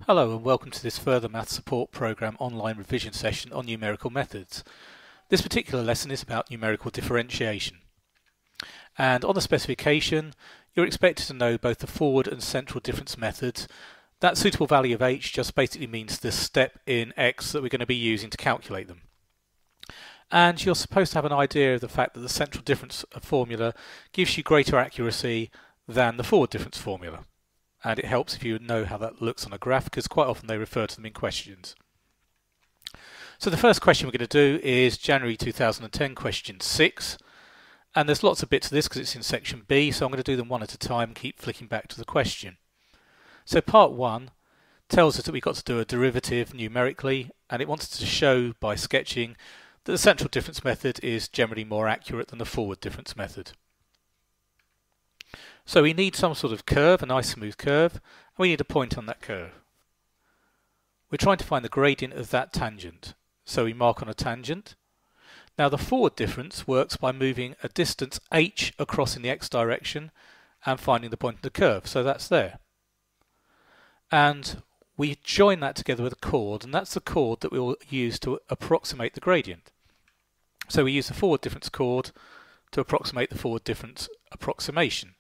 Hello and welcome to this further maths support program online revision session on numerical methods. This particular lesson is about numerical differentiation. And on the specification, you're expected to know both the forward and central difference methods. That suitable value of h just basically means the step in x that we're going to be using to calculate them. And you're supposed to have an idea of the fact that the central difference formula gives you greater accuracy than the forward difference formula. And it helps if you know how that looks on a graph, because quite often they refer to them in questions. So the first question we're going to do is January 2010 question 6, and there's lots of bits of this because it's in section B, so I'm going to do them one at a time and keep flicking back to the question. So part 1 tells us that we've got to do a derivative numerically, and it wants to show by sketching that the central difference method is generally more accurate than the forward difference method. So we need some sort of curve, a nice smooth curve, and we need a point on that curve. We're trying to find the gradient of that tangent, so we mark on a tangent. Now the forward difference works by moving a distance h across in the x direction and finding the point of the curve, so that's there. And we join that together with a chord, and that's the chord that we will use to approximate the gradient. So we use the forward difference chord to approximate the forward difference approximation.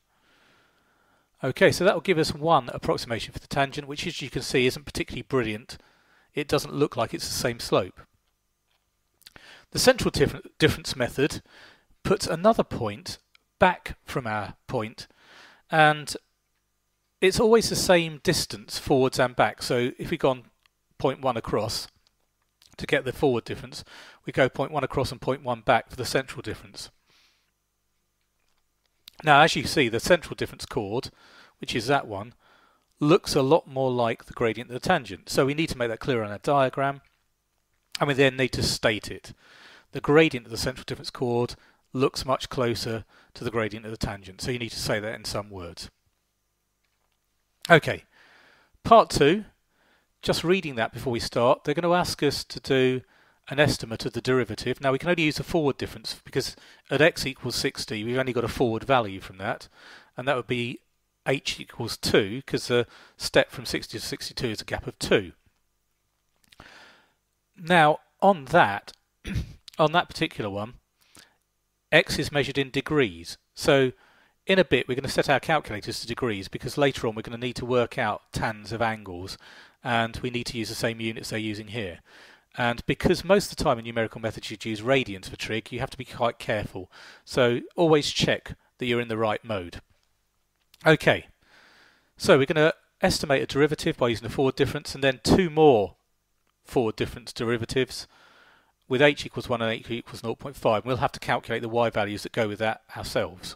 Okay, so that will give us one approximation for the tangent, which as you can see isn't particularly brilliant. It doesn't look like it's the same slope. The central difference method puts another point back from our point, and it's always the same distance forwards and back. So if we go on point 1 across to get the forward difference, we go point 1 across and point 1 back for the central difference. Now, as you see, the central difference chord, which is that one, looks a lot more like the gradient of the tangent. So we need to make that clear on our diagram, and we then need to state it. The gradient of the central difference chord looks much closer to the gradient of the tangent, so you need to say that in some words. Okay, part 2, just reading that before we start, they're going to ask us to do an estimate of the derivative. Now we can only use the forward difference because at x equals 60 we've only got a forward value from that, and that would be h equals 2 because the step from 60 to 62 is a gap of 2. Now on that on that particular one, x is measured in degrees, so in a bit we're going to set our calculators to degrees because later on we're going to need to work out tans of angles, and we need to use the same units they're using here. And because most of the time in numerical methods you'd use radians for trig, you have to be quite careful. So always check that you're in the right mode. Okay, so we're going to estimate a derivative by using the forward difference and then two more forward difference derivatives with h equals 1 and h equals 0.5. We'll have to calculate the y values that go with that ourselves.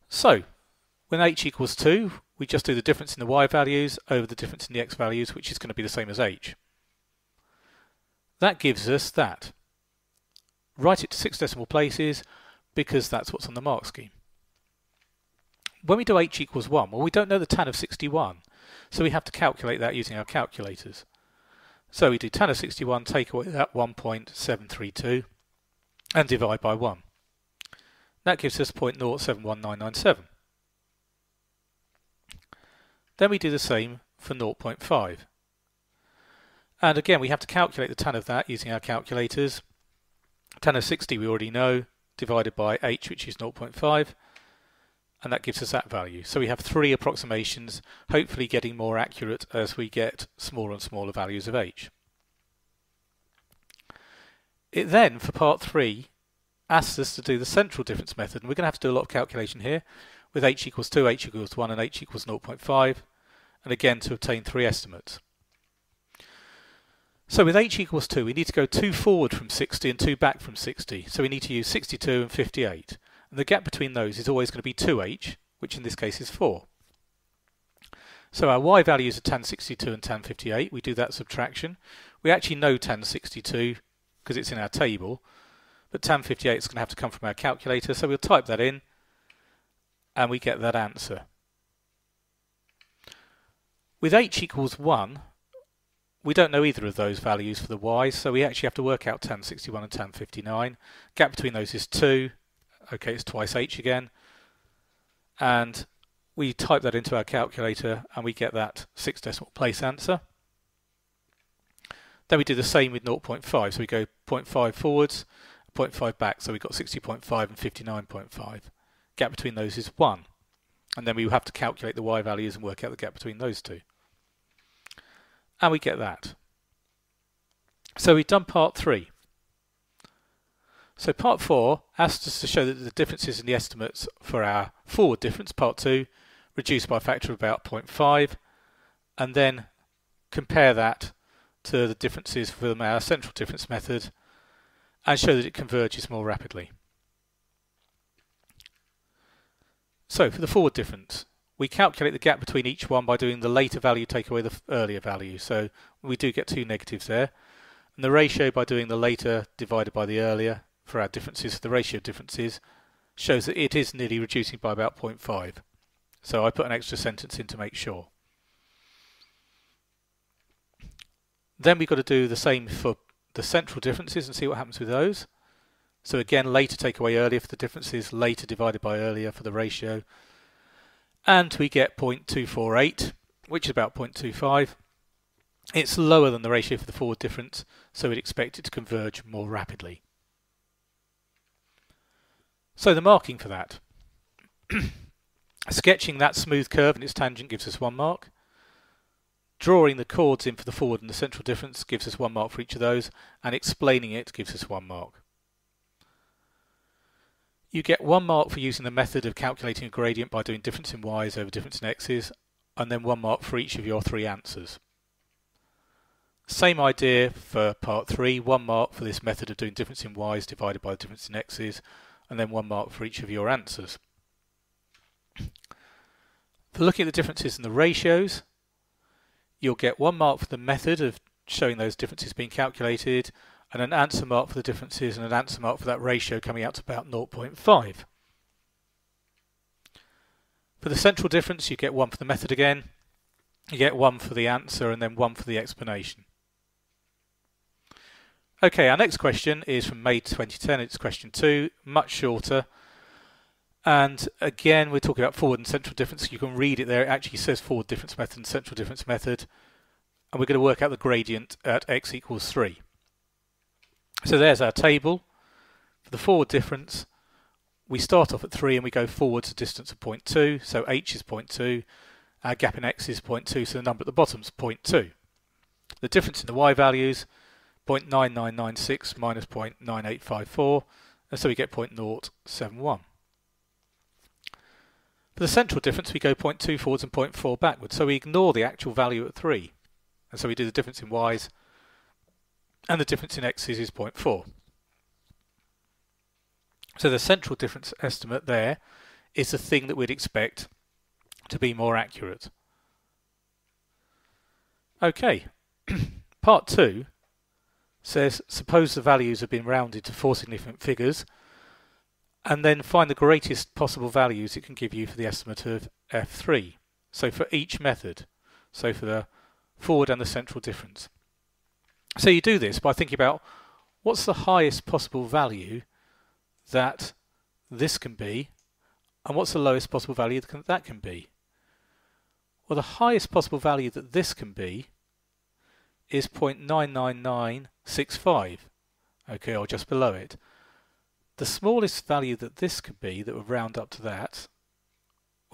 So when h equals 2, we just do the difference in the y values over the difference in the x values, which is going to be the same as h. That gives us that. Write it to 6 decimal places because that's what's on the mark scheme. When we do h equals 1, well, we don't know the tan of 61, so we have to calculate that using our calculators. So we do tan of 61, take away that 1.732 and divide by 1. That gives us 0.071997. Then we do the same for 0.5. And again, we have to calculate the tan of that using our calculators. Tan of 60 we already know, divided by h, which is 0.5, and that gives us that value. So we have 3 approximations, hopefully getting more accurate as we get smaller and smaller values of h. It then, for part 3, asks us to do the central difference method, and we're going to have to do a lot of calculation here with h equals 2, h equals 1 and h equals 0.5, and again to obtain 3 estimates. So with h equals 2 we need to go 2 forward from 60 and 2 back from 60, so we need to use 62 and 58, and the gap between those is always going to be 2h, which in this case is 4. So our y values are tan 62 and tan 58, we do that subtraction. We actually know tan 62 because it's in our table, but tan 58 is going to have to come from our calculator, so we'll type that in and we get that answer. With h equals 1, we don't know either of those values for the y's, so we actually have to work out tan 61 and tan 59. Gap between those is 2. Okay, it's twice h again. And we type that into our calculator and we get that 6 decimal place answer. Then we do the same with 0.5, so we go 0.5 forwards, 0.5 back, so we've got 60.5 and 59.5. Gap between those is 1. And then we have to calculate the y values and work out the gap between those two. And we get that. So we've done part 3. So part 4 asks us to show that the differences in the estimates for our forward difference, part 2, reduced by a factor of about 0.5, and then compare that to the differences from our central difference method and show that it converges more rapidly. So for the forward difference, we calculate the gap between each one by doing the later value take away the earlier value. So we do get 2 negatives there. And the ratio by doing the later divided by the earlier for our differences, the ratio differences, shows that it is nearly reducing by about 0.5. So I put an extra sentence in to make sure. Then we've got to do the same for the central differences and see what happens with those. So again, later take away earlier for the differences, later divided by earlier for the ratio. And we get 0.248, which is about 0.25. It's lower than the ratio for the forward difference, so we'd expect it to converge more rapidly. So the marking for that. Sketching that smooth curve and its tangent gives us 1 mark. Drawing the chords in for the forward and the central difference gives us 1 mark for each of those, and explaining it gives us 1 mark. You get 1 mark for using the method of calculating a gradient by doing difference in y's over difference in x's, and then 1 mark for each of your 3 answers. Same idea for part 3, 1 mark for this method of doing difference in y's divided by the difference in x's, and then 1 mark for each of your answers. For looking at the differences in the ratios, you'll get 1 mark for the method of showing those differences being calculated, and an answer mark for the differences and an answer mark for that ratio coming out to about 0.5. For the central difference, you get 1 for the method again, you get 1 for the answer, and then 1 for the explanation. Okay, our next question is from May 2010, it's question 2, much shorter. And again, we're talking about forward and central difference. You can read it there. It actually says forward difference method and central difference method. And we're going to work out the gradient at x equals 3. So there's our table. For the forward difference, we start off at 3 and we go forwards a distance of 0.2. So h is 0.2. Our gap in x is 0.2, so the number at the bottom is 0.2. The difference in the y values, 0.9996 minus 0.9854. And so we get 0.071. For the central difference, we go 0.2 forwards and 0.4 backwards. So we ignore the actual value at 3. And so we do the difference in y's, and the difference in x's is 0.4. So the central difference estimate there is the thing that we'd expect to be more accurate. Okay, part 2 says suppose the values have been rounded to 4 significant figures, and then find the greatest possible values it can give you for the estimate of F3. So for each method, so for the forward and the central difference. So you do this by thinking about what's the highest possible value that this can be, and what's the lowest possible value that can be. Well, the highest possible value that this can be is 0.99965, okay, or just below it. The smallest value that this could be, that would round up to that,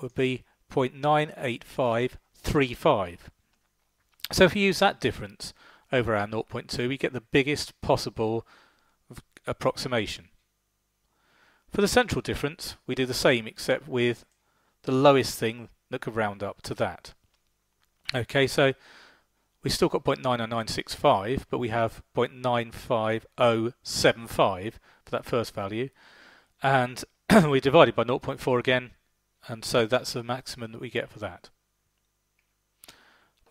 would be 0.98535. So if we use that difference over our 0.2, we get the biggest possible approximation. For the central difference, we do the same except with the lowest thing that could round up to that. Okay, so we've still got 0.99965, but we have 0.95075 for that first value, and we divided by 0.4 again, and so that's the maximum that we get for that.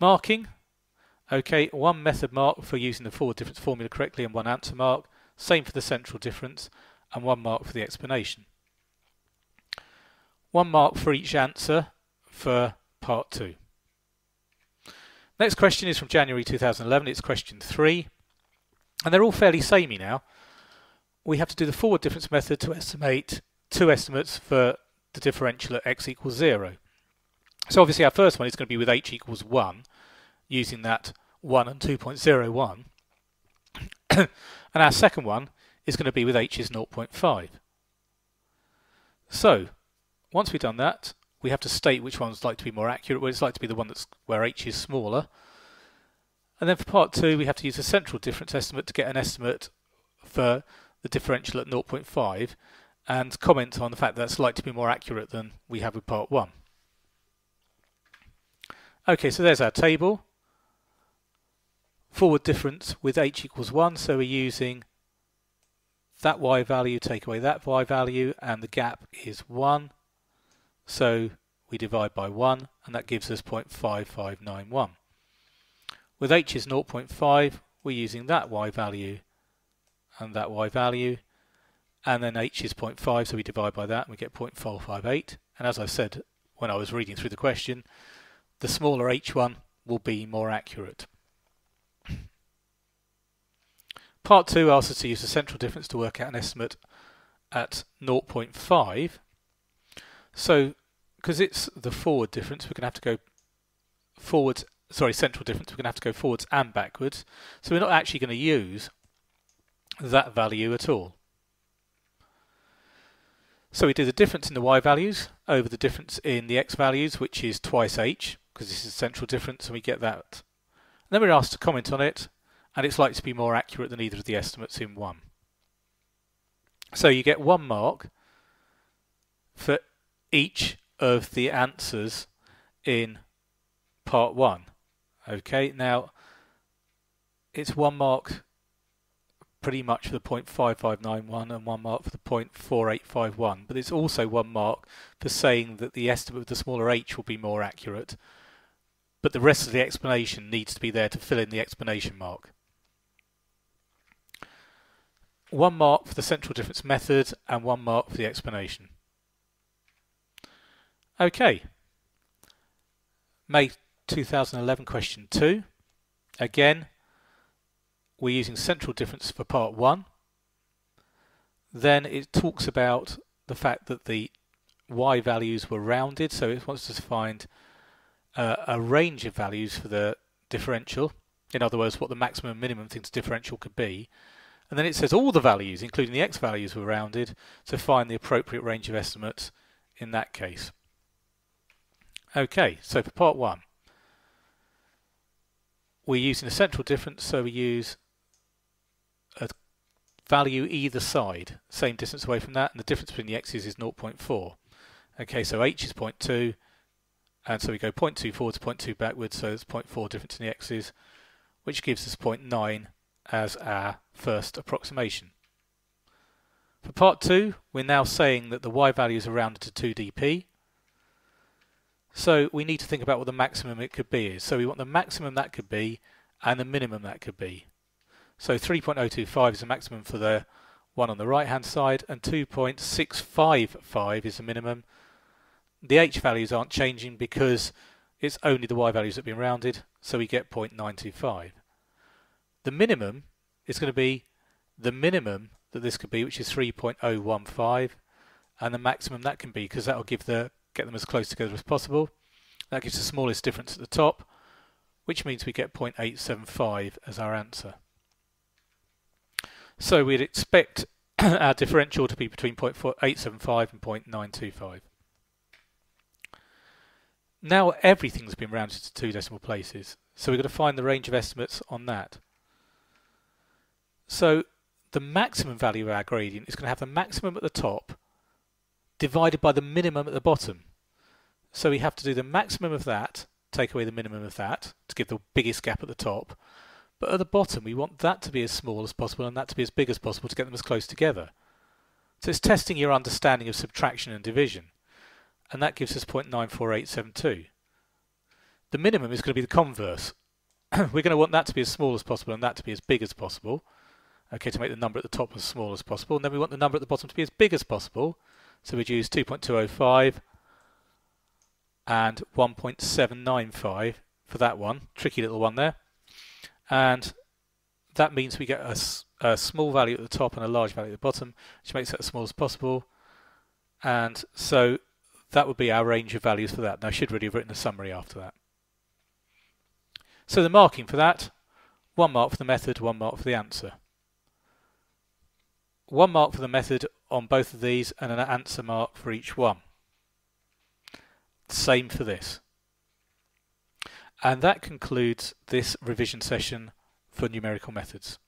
Marking. Okay, 1 method mark for using the forward difference formula correctly and 1 answer mark. Same for the central difference, and 1 mark for the explanation. 1 mark for each answer for part 2. Next question is from January 2011. It's question 3, and they're all fairly samey now. We have to do the forward difference method to estimate 2 estimates for the differential at x equals 0. So obviously our first one is going to be with h equals 1, using that 1 and 2.01. And our second one is going to be with h is 0.5. So once we've done that, we have to state which one's like to be more accurate. Well, it's like to be the one that's where h is smaller. And then for part 2, we have to use a central difference estimate to get an estimate for the differential at 0.5 and comment on the fact that that's likely to be more accurate than we have with part 1. Okay, so there's our table. Forward difference with h equals 1, so we're using that y value, take away that y value, and the gap is 1. So we divide by 1, and that gives us 0.5591. With h is 0.5, we're using that y value and that y value, and then h is 0.5, so we divide by that and we get 0.458. And as I said when I was reading through the question, the smaller h one will be more accurate. Part 2 asks us to use the central difference to work out an estimate at 0.5. So because it's the forward difference, we're going to have to go forwards. Central difference, we're going to have to go forwards and backwards. So we're not actually going to use that value at all. So we do the difference in the y values over the difference in the x values, which is twice h, because this is central difference, and we get that. And then we're asked to comment on it, and it's likely to be more accurate than either of the estimates in 1. So you get 1 mark for each of the answers in part 1. Okay, now it's 1 mark pretty much for the 0.5591 and 1 mark for the 0.4851, but it's also 1 mark for saying that the estimate of the smaller h will be more accurate, but the rest of the explanation needs to be there to fill in the explanation mark. 1 mark for the central difference method and 1 mark for the explanation. Okay, May 2011 question 2. Again, we're using central difference for part 1. Then it talks about the fact that the y values were rounded, so it wants us to find a range of values for the differential. In other words, what the maximum and minimum things differential could be. And then it says all the values, including the x values, were rounded, to find the appropriate range of estimates in that case. Okay, so for part 1, we're using a central difference, so we use a value either side, same distance away from that, and the difference between the x's is 0.4. Okay, so h is 0.2, and so we go 0.2 forwards, 0.2 backwards, so there's 0.4 difference in the x's, which gives us 0.9 as our first approximation. For part 2, we're now saying that the y values are rounded to 2dp, so we need to think about what the maximum it could be is. So we want the maximum that could be and the minimum that could be. So 3.025 is the maximum for the one on the right hand side, and 2.655 is the minimum. The h values aren't changing because it's only the y values that have been rounded, so we get 0.925. The minimum is going to be the minimum that this could be, which is 3.015, and the maximum that can be, because that will get them as close together as possible. That gives the smallest difference at the top, which means we get 0.875 as our answer. So we'd expect our differential to be between 0.875 and 0.925. Now everything's been rounded to 2 decimal places, so we've got to find the range of estimates on that. So the maximum value of our gradient is going to have the maximum at the top divided by the minimum at the bottom. So we have to do the maximum of that, take away the minimum of that, to give the biggest gap at the top. But at the bottom, we want that to be as small as possible and that to be as big as possible to get them as close together. So it's testing your understanding of subtraction and division. And that gives us 0.94872. The minimum is going to be the converse. We're going to want that to be as small as possible and that to be as big as possible. Okay, to make the number at the top as small as possible. And then we want the number at the bottom to be as big as possible. So we'd use 2.205 and 1.795 for that one. Tricky little one there. And that means we get a small value at the top and a large value at the bottom, which makes that as small as possible. And so that would be our range of values for that. Now I should really have written a summary after that. So the marking for that, 1 mark for the method, 1 mark for the answer. 1 mark for the method on both of these and an answer mark for each one. Same for this. And that concludes this revision session for numerical methods.